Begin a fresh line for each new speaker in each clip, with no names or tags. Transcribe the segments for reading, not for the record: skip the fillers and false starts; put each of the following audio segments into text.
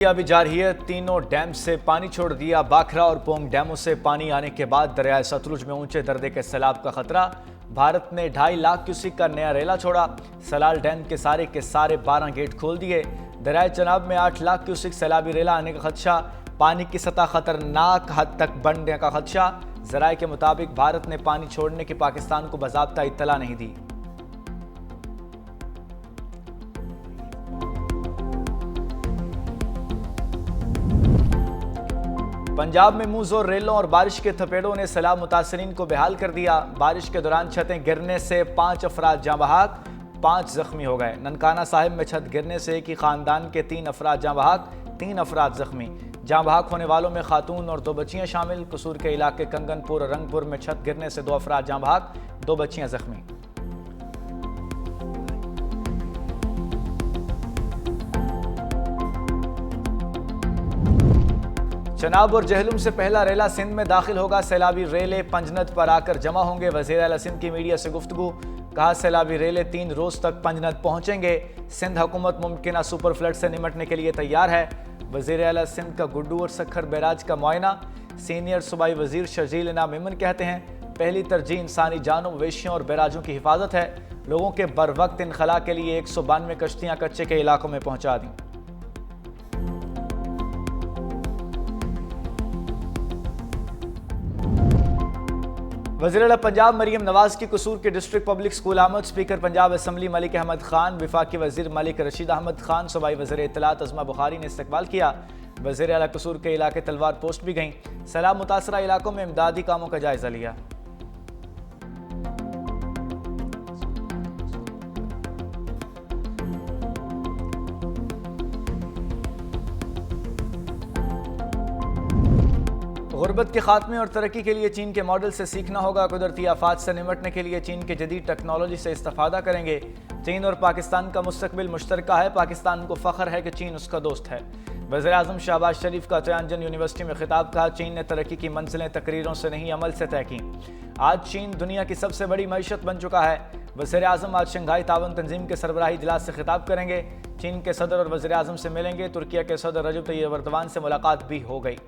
अभी जारी है। तीनों डैम से पानी छोड़ दिया। बाखरा और पोंग डैमों से पानी आने के बाद दरियाए सतलुज में ऊंचे दर्जे के सैलाब का खतरा। भारत ने 2.5 लाख क्यूसिक का नया रेला छोड़ा। सलाल डैम के सारे 12 गेट खोल दिए। दरियाए चनाब में 8 लाख क्यूसिक सैलाबी रेला आने का खदशा। पानी की सतह खतरनाक हद तक बढ़ने का खदशा। जराये के मुताबिक भारत ने पानी छोड़ने की पाकिस्तान को बाज़ाब्ता इत्तला नहीं दी। पंजाब में मुंहजोर रेलों और बारिश के थपेड़ों ने सैलाब मुतासरीन को बेहाल कर दिया। बारिश के दौरान छतें गिरने से 5 अफराद जाँ बहक, 5 जख्मी हो गए। ननकाना साहिब में छत गिरने से एक ही खानदान के 3 अफराद जाँ बहक, 3 अफराद जख्मी। जाँ बहक होने वालों में खातून और 2 बच्चियां शामिल। कसूर के इलाके कंगनपुर और रंगपुर में छत गिरने से 2 अफराद जाँ बहक, 2 बच्चियां जख्मी। चनाब और जहलुम से पहला रेला सिंध में दाखिल होगा। सैलाबी रेले पंजनद पर आकर जमा होंगे। वज़ीर आला सिंध की मीडिया से गुफ्तगू। कहा, सैलाबी रेले 3 रोज तक पंजनद पहुंचेंगे। सिंध हुकूमत मुमकिन सुपर फ्लड से निमटने के लिए तैयार है। वज़ीर आला सिंध का गुड्डू और सखर बैराज का मुआयना। सीनियर सूबाई वजीर शर्जील इनाम मेमन कहते हैं, पहली तरजीह इंसानी जानों, मवेशियों और बैराजों की हिफाजत है। लोगों के बर वक्त इनखला के लिए 192 कश्तियाँ कच्चे के इलाकों में पहुँचा दी। वज़ीर आला पंजाब मरियम नवाज की कसूर के डिस्ट्रिक्ट पब्लिक स्कूल आमद। स्पीकर पंजाब असम्बली मलिक अहमद खान, विफाकी वजीर मलिक रशीद अहमद खान, सूबाई वज़ीर इत्तलात अज़मा बुखारी ने इस्तकबाल किया। वज़ीर आला कसूर के इलाके तलवार पोस्ट भी गईं। सैलाब मुतासरा इलाकों में इमदादी कामों का जायजा लिया। गुर्बत के खात्मे और तरक्की के लिए चीन के मॉडल से सीखना होगा। कुदरती आफात से निमटने के लिए चीन की जदीद टेक्नोलॉजी से इस्तेफादा करेंगे। चीन और पाकिस्तान का मुस्तकबिल मुश्तरका है। पाकिस्तान को फ़ख्र है कि चीन उसका दोस्त है। वज़ीर आज़म शहबाज शरीफ का तयांजन यूनिवर्सिटी में खिताब। कहा, चीन ने तरक्की की मंजिलें तकरीरों से नहीं अमल से तय की। आज चीन दुनिया की सबसे बड़ी मईशत बन चुका है। वज़ीर आज़म आज शंघाई ताउन तंजीम के सरबराही इजलास से खिताब करेंगे। चीन के सदर और वज़ीर आज़म से मिलेंगे। तुर्किया के सदर रजब तैयब एर्दोगान से मुलाकात भी हो गई।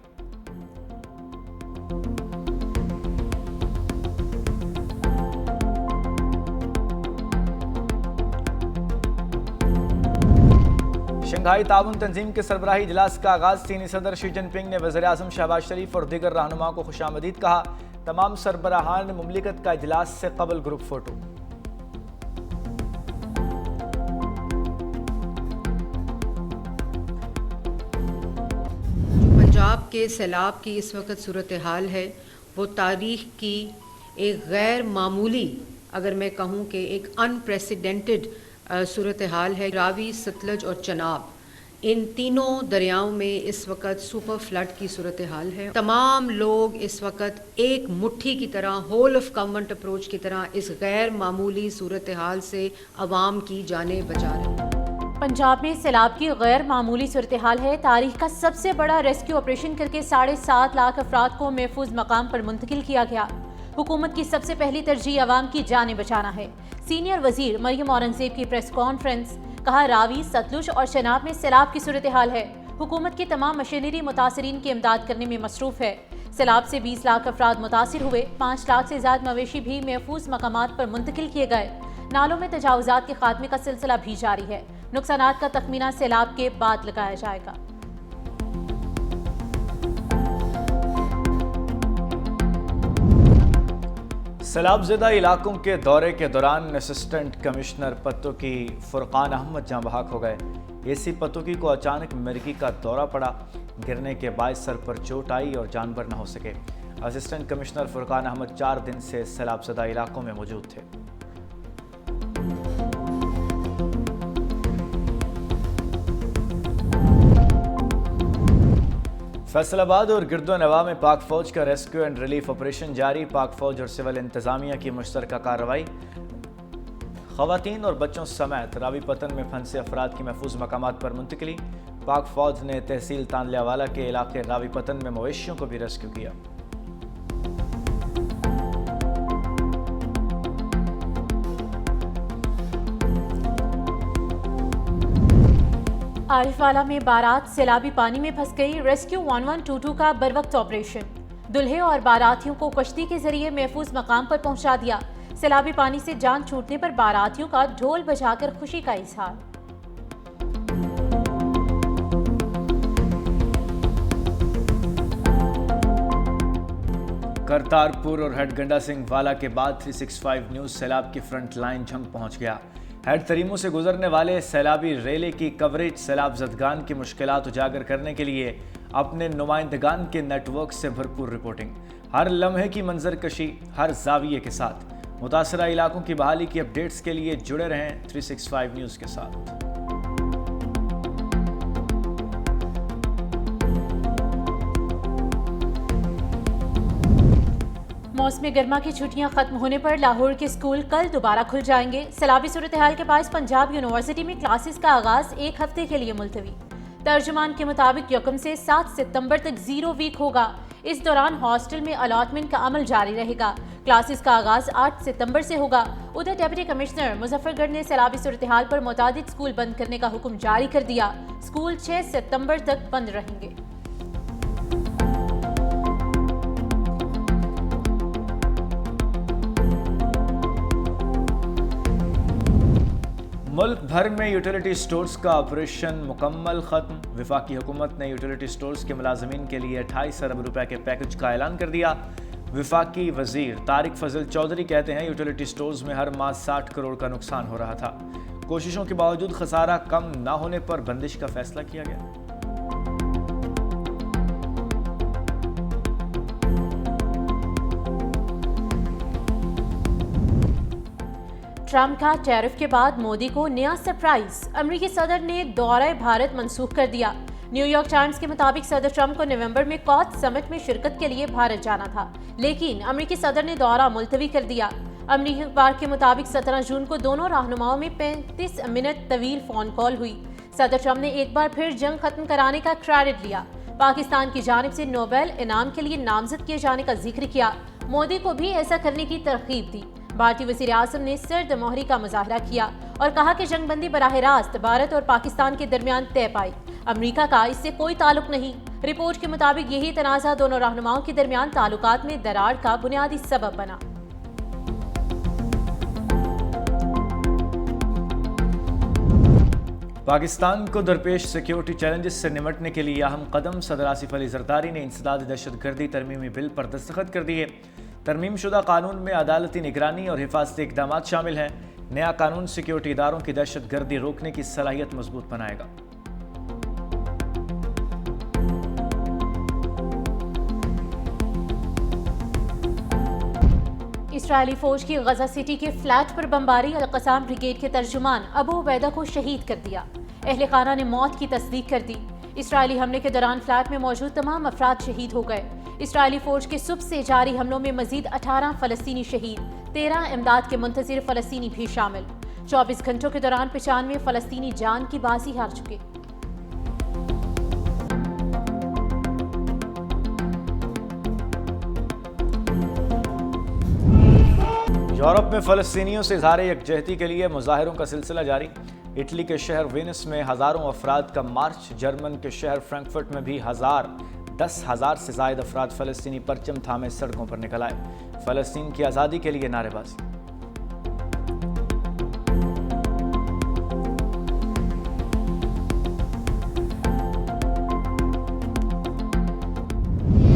शंघाई ताउन तंजीम के सरबराही इजलास का आगाज। चीनी सदर शी जिनपिंग ने वज़ीर आज़म शहबाज शरीफ और दीगर रहनुमाओं को खुशामदीद कहा। तमाम सरबराहान मुमलिकत का इजलास से कबल ग्रुप फोटो।
पंजाब के सैलाब की इस वक्त सूरत हाल है, वो तारीख़ की एक गैर मामूली, अगर मैं कहूँ कि एक अनप्रेसिडेंटेड सूरत हाल है। रावी, सतलज और चनाब, इन तीनों दरियाओं में इस वक्त सुपर फ्लड की सूरत हाल है। तमाम लोग इस वक्त एक मुट्ठी की तरह, होल ऑफ गवर्नमेंट अप्रोच की तरह इस गैर मामूली सूरत हाल से अवाम की जानें बचा रहे हैं।
पंजाब में सैलाब की गैर मामूली सूरत हाल है। तारीख का सबसे बड़ा रेस्क्यू ऑपरेशन करके 7.5 लाख अफराद को महफूज मकाम पर मुंतकिल किया गया। हुकूमत की सबसे पहली तरजीह अवाम की जानें बचाना है। सीनियर वजीर मरियम औरंगजेब की प्रेस कॉन्फ्रेंस। कहा, रावी, सतलुज और चनाब में सैलाब की सूरत हाल है। हुकूमत की तमाम मशीनरी मुतासरीन की इमदाद करने में मसरूफ है। सैलाब से 20 लाख अफराद मुतासिर हुए। 5 लाख से ज्यादा मवेशी भी महफूज मकामात पर मुंतकिल किए गए। नालों में तजावुजात के खात्मे का सिलसिला भी जारी है। नुकसानात का तखमीना सैलाब के बाद लगाया जाएगा।
सैलाबज़दा इलाकों के दौरे के दौरान असिस्टेंट कमिश्नर पतोकी फुरकान अहमद जाँ बहक हो गए। एसी पतोकी को अचानक मिर्गी का दौरा पड़ा। गिरने के बाद सर पर चोट आई और जानवर न हो सके। असिस्टेंट कमिश्नर फुरकान अहमद 4 दिन से सैलाबज़दा इलाकों में मौजूद थे। फैसलाबाद और गिरदोनवा में पाक फौज का रेस्क्यू एंड रिलीफ ऑपरेशन जारी। पाक फौज और सिविल इंतजामिया की मुश्तरका कार्रवाई। खवातीन और बच्चों समेत रावी पतन में फंसे अफराद की महफूज मकामात पर मुंतकिली। पाक फौज ने तहसील तानलियावाला के इलाके रावी पतन में मवेशियों को भी रेस्क्यू किया।
आरिफवाला में बारात सैलाबी पानी में फंस गई। रेस्क्यू 1122 का बरवक्त ऑपरेशन, दुल्हे और बारातियों को कश्ती के जरिए महफूज मकाम पर पहुंचा दिया। सैलाबी पानी से जान छूटने पर बारातियों का ढोल बजाकर खुशी का इजहार।
करतारपुर और हेड गंडा सिंह वाला के बाद 365 न्यूज सैलाब की फ्रंट लाइन जंग पहुंच गया। हेड तरीमों से गुजरने वाले सैलाबी रेले की कवरेज सैलाब ज़दगान की मुश्किलात उजागर करने के लिए अपने नुमाइंदगान के नेटवर्क से भरपूर रिपोर्टिंग, हर लम्हे की मंजरकशी, हर जाविये के साथ मुतासरा इलाकों की बहाली की अपडेट्स के लिए जुड़े रहें 365 न्यूज़ के साथ।
मौसम गर्मा की छुट्टियां खत्म होने पर लाहौर के स्कूल कल दोबारा खुल जाएंगे। सैलाबी सूरत हाल के बायस पंजाब यूनिवर्सिटी में क्लासेस का आगाज एक हफ्ते के लिए मुलतवी। तर्जुमान के मुताबिक 1 से 7 सितंबर तक 0 वीक होगा। इस दौरान हॉस्टल में अलॉटमेंट का अमल जारी रहेगा। क्लासेस का आगाज 8 सितंबर से होगा। उधर डिप्टी कमिश्नर मुजफ्फरगढ़ ने सैलाबी सूरत हाल पर मुतादिद स्कूल बंद करने का हुक्म जारी कर दिया। स्कूल 6 सितंबर तक बंद रहेंगे।
मुल्क भर में यूटिलिटी स्टोर्स का ऑपरेशन मुकम्मल खत्म। वफाकी हुकूमत ने यूटिलिटी स्टोर्स के मुलाजमीन के लिए 28 अरब रुपए के पैकेज का ऐलान कर दिया। वफाकी वजीर तारिक फजल चौधरी कहते हैं यूटिलिटी स्टोर्स में हर माह 60 करोड़ का नुकसान हो रहा था। कोशिशों के बावजूद खसारा कम न होने पर बंदिश का फैसला किया गया।
ट्रंप का टैरिफ के बाद मोदी को नया सरप्राइज, अमेरिकी सदर ने दौरा भारत मनसूख कर दिया। न्यूयॉर्क टाइम्स के मुताबिक सदर ट्रंप को नवंबर में कॉच समिट में शिरकत के लिए भारत जाना था, लेकिन अमेरिकी सदर ने दौरा मुलतवी कर दिया। अमेरिकी अखबार के मुताबिक 17 जून को दोनों रहनुमाओं में 35 मिनट तवील फोन कॉल हुई। सदर ट्रंप ने एक बार फिर जंग खत्म कराने का क्रेडिट लिया। पाकिस्तान की जानिब से नोबेल इनाम के लिए नामजद किए जाने का जिक्र किया। मोदी को भी ऐसा करने की तरकीब दी। भारतीय वज़ीर आज़म ने सर्द मोहरी का मुजाहरा किया और कहा कि जंगबंदी बराह रास्त भारत और पाकिस्तान के दरमियान तय पाई। अमेरिका का इससे कोई ताल्लुक नहीं। रिपोर्ट के मुताबिक यही तनाज़ा दोनों रहनुमाओं के दरमियान ताल्लुकात में दरार का बुनियादी सबब बना।
पाकिस्तान को दरपेश सिक्योरिटी चैलेंजेस से निमटने के लिए अहम कदम, सदर आसिफ अली जरदारी ने इंसदाद दहशतगर्दी तरमीमी बिल पर दस्तखत कर दिए। तरमीम शुदा कानून में अदालती निगरानी और हिफाजती इकदाम शामिल हैं। नया कानून सिक्योरिटी इदारों की दहशतगर्दी रोकने की सलाहियत मजबूत बनाएगा।
इस्राएली फौज की गजा सिटी के फ्लैट पर बमबारी, अल-कसाम ब्रिगेड के तर्जुमान अबू उबैदा को शहीद कर दिया। अहले खाना ने मौत की तस्दीक कर दी। इस्राएली हमले के दौरान फ्लैट में मौजूद तमाम अफराद शहीद हो गए। इस्राएली फौज के सुबह से जारी हमलों में मजीद 18 फलस्तीनी शहीद, 13 इमदाद के मुंतजिर फलस्तीनी भी शामिल। 24 घंटों के दौरान 95 फलस्तीनी जान की बाजी हार चुके।
यूरोप में फलस्तीनियों से इज़हार यकजहती के लिए मुजाहिरों का सिलसिला जारी। इटली के शहर वेनिस में हज़ारों अफराद का मार्च, जर्मन के शहर फ्रैंकफर्ट में भी 10,000 से ज़ायद अफराद फ़लस्तीनी परचम थामे सड़कों पर निकल आए। फ़लस्तीन की आज़ादी के लिए नारेबाजी।